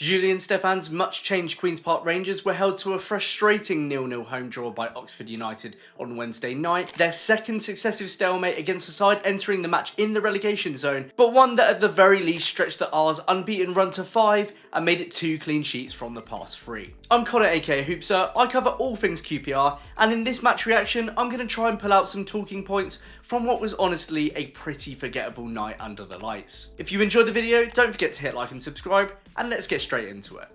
Julian Stefan's much-changed Queen's Park Rangers were held to a frustrating 0-0 home draw by Oxford United on Wednesday night, their second successive stalemate against a side entering the match in the relegation zone, but one that at the very least stretched the R's unbeaten run to 5 and made it 2 clean sheets from the past 3. I'm Connor aka Hoopser, I cover all things QPR, and in this match reaction I'm going to try and pull out some talking points from what was honestly a pretty forgettable night under the lights. If you enjoyed the video, don't forget to hit like and subscribe, and let's get straight into it.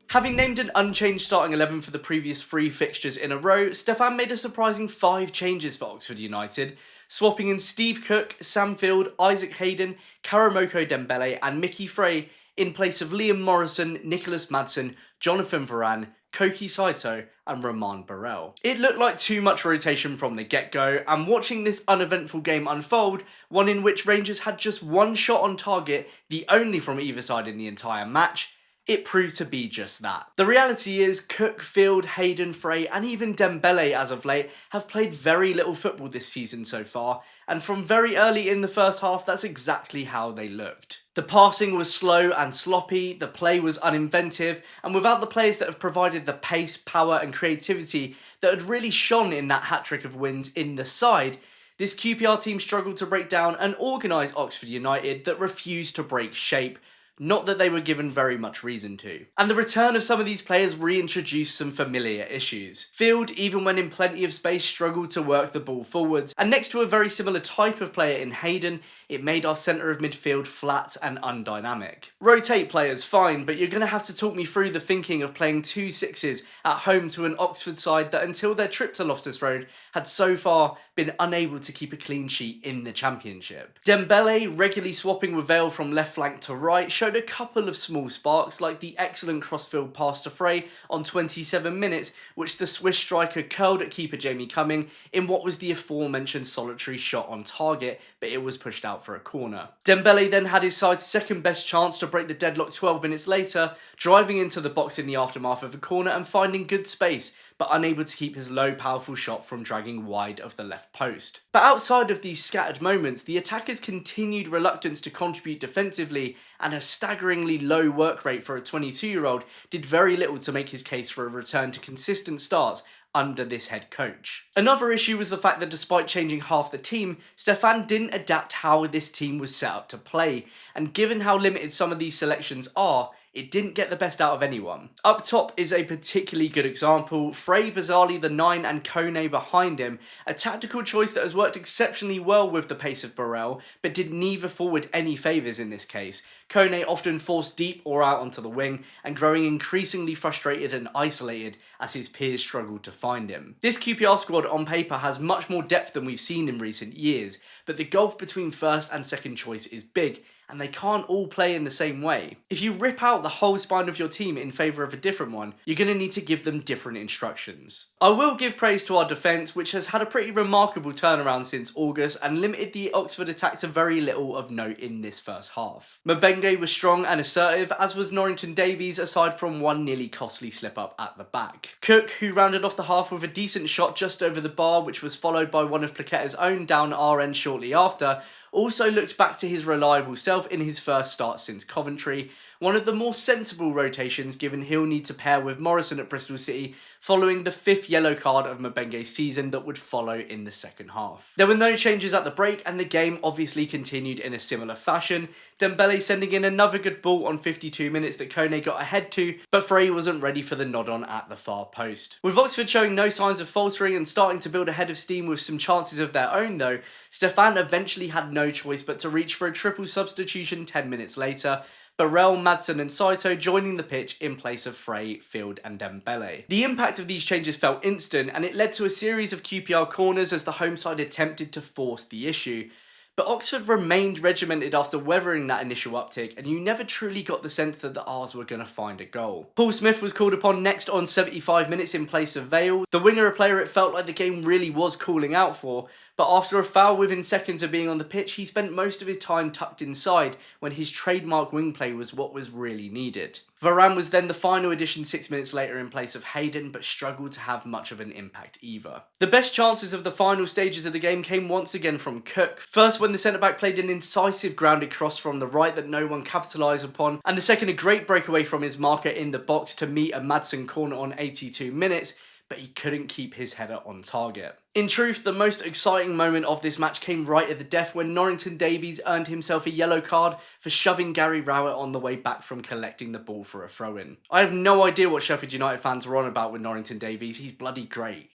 Having named an unchanged starting 11 for the previous 3 fixtures in a row, Stefan made a surprising 5 changes for Oxford United, swapping in Steve Cook, Sam Field, Isaac Hayden, Karamoko Dembele and Mickey Frey in place of Liam Morrison, Nicholas Madsen, Jonathan Varane, Koki Saito and Roman Burrell. It looked like too much rotation from the get-go, and watching this uneventful game unfold, one in which Rangers had just one shot on target, the only from either side in the entire match, it proved to be just that. The reality is Cook, Field, Hayden, Frey and even Dembele as of late have played very little football this season so far, and from very early in the first half that's exactly how they looked. The passing was slow and sloppy, the play was uninventive, and without the players that have provided the pace, power and creativity that had really shone in that hat-trick of wins in the side, this QPR team struggled to break down an organised Oxford United that refused to break shape, not that they were given very much reason to. And the return of some of these players reintroduced some familiar issues. Field, even when in plenty of space, struggled to work the ball forwards, and next to a very similar type of player in Hayden, it made our centre of midfield flat and undynamic. Rotate players, fine, but you're going to have to talk me through the thinking of playing 2 6s at home to an Oxford side that until their trip to Loftus Road had so far been unable to keep a clean sheet in the Championship. Dembele, regularly swapping with Vale from left flank to right, showed a couple of small sparks like the excellent crossfield pass to Frey on 27 minutes which the Swiss striker curled at keeper Jamie Cumming in what was the aforementioned solitary shot on target, but it was pushed out for a corner. Dembele then had his side's second best chance to break the deadlock 12 minutes later, driving into the box in the aftermath of a corner and finding good space, but unable to keep his low powerful shot from dragging wide of the left post. But outside of these scattered moments, the attackers' continued reluctance to contribute defensively and a staggeringly low work rate for a 22-year-old did very little to make his case for a return to consistent starts under this head coach. Another issue was the fact that despite changing half the team, Stefan didn't adapt how this team was set up to play, and given how limited some of these selections are, it didn't get the best out of anyone. Up top is a particularly good example, Frey bizarrely the 9 and Kone behind him, a tactical choice that has worked exceptionally well with the pace of Burrell, but did neither forward any favours in this case. Kone often forced deep or out onto the wing, and growing increasingly frustrated and isolated as his peers struggled to find him. This QPR squad on paper has much more depth than we've seen in recent years, but the gulf between first and second choice is big, and they can't all play in the same way. If you rip out the whole spine of your team in favour of a different one, you're going to need to give them different instructions. I will give praise to our defence, which has had a pretty remarkable turnaround since August and limited the Oxford attack to very little of note in this first half. Mabenge was strong and assertive, as was Norrington Davies, aside from one nearly costly slip-up at the back. Cook, who rounded off the half with a decent shot just over the bar, which was followed by one of Plaqueta's own down our end shortly after, also looked back to his reliable self in his first start since Coventry, one of the more sensible rotations given he'll need to pair with Morrison at Bristol City following the 5th yellow card of Mabenge's season that would follow in the second half. There were no changes at the break and the game obviously continued in a similar fashion, Dembele sending in another good ball on 52 minutes that Kone got ahead to, but Frey wasn't ready for the nod on at the far post. With Oxford showing no signs of faltering and starting to build a head of steam with some chances of their own though, Stefan eventually had no choice but to reach for a triple substitution 10 minutes later, Burrell, Madsen and Saito joining the pitch in place of Frey, Field and Dembele. The impact of these changes felt instant, and it led to a series of QPR corners as the home side attempted to force the issue. But Oxford remained regimented after weathering that initial uptick, and you never truly got the sense that the R's were going to find a goal. Paul Smith was called upon next on 75 minutes in place of Vale, the winger a player it felt like the game really was calling out for, but after a foul within seconds of being on the pitch, he spent most of his time tucked inside when his trademark wing play was what was really needed. Varane was then the final addition 6 minutes later in place of Hayden, but struggled to have much of an impact either. The best chances of the final stages of the game came once again from Cook, first when when the centre-back played an incisive grounded cross from the right that no one capitalised upon, and the second a great breakaway from his marker in the box to meet a Madsen corner on 82 minutes, but he couldn't keep his header on target. In truth, the most exciting moment of this match came right at the death when Norrington Davies earned himself a yellow card for shoving Gary Rowett on the way back from collecting the ball for a throw-in. I have no idea what Sheffield United fans were on about with Norrington Davies, he's bloody great.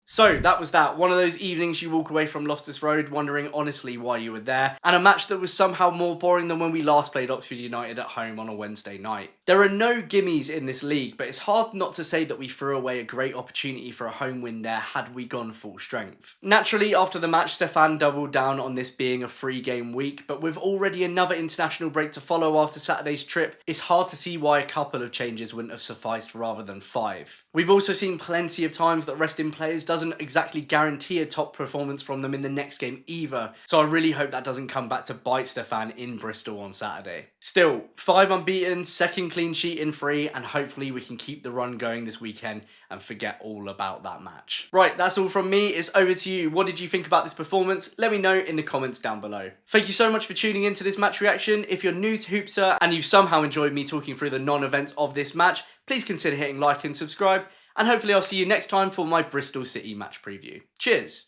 So that was that. One of those evenings you walk away from Loftus Road wondering honestly why you were there, and a match that was somehow more boring than when we last played Oxford United at home on a Wednesday night. There are no gimmies in this league, but it's hard not to say that we threw away a great opportunity for a home win there had we gone full strength. Naturally, after the match, Stefan doubled down on this being a 3-game week, but with already another international break to follow after Saturday's trip, it's hard to see why a couple of changes wouldn't have sufficed rather than 5. We've also seen plenty of times that resting players doesn't exactly guarantee a top performance from them in the next game either, so I really hope that doesn't come back to bite Stefan in Bristol on Saturday. Still, 5 unbeaten, second clean sheet in 3, and hopefully we can keep the run going this weekend and forget all about that match. Right, that's all from me, it's over to you. What did you think about this performance? Let me know in the comments down below. Thank you so much for tuning into this match reaction. If you're new to Hoopsa and you've somehow enjoyed me talking through the non-events of this match, please consider hitting like and subscribe, and hopefully I'll see you next time for my Bristol City match preview. Cheers!